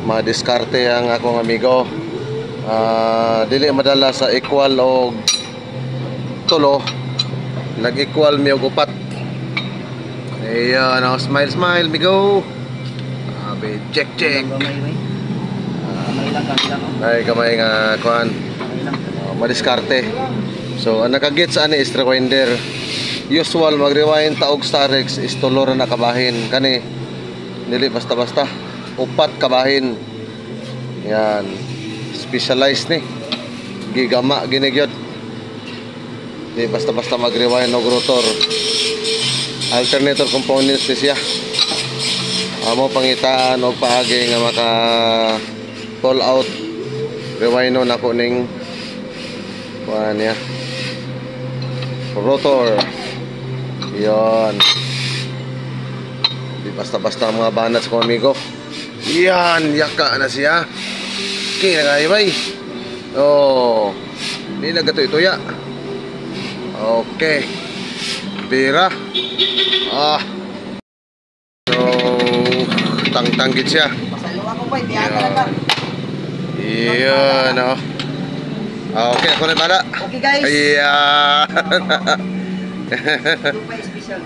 Madiskarte ang akong amigo. Dili madala sa equal o tulo, nag-equal mi og upat. Ayan, smile smile amigo. Check check. Ay kamay nga kuan. Madiskarte. So ang nakagit sa ani is rewinder. Usual mag-rewind taog Starex is tulo ra na kabahin. Kani dili basta-basta, upat kabahin. Yan, specialized ni. Gigama gini gyud. Di basta-basta mag-rewind og rotor. Alternator components ni siya. Amo pangitaan og paagi nga maka pull out rewind nako ning kuan ya. Rotor. Yon. Di basta-basta mga banat sa amigo. Yan, yaka na siya. Okay, nagayabay. Oh. Di na gato ito ya. Okay. Bira. So, tang-tanggit siya. Yan, oh. Okay, ako na bala. Okay guys. Ayan. Special.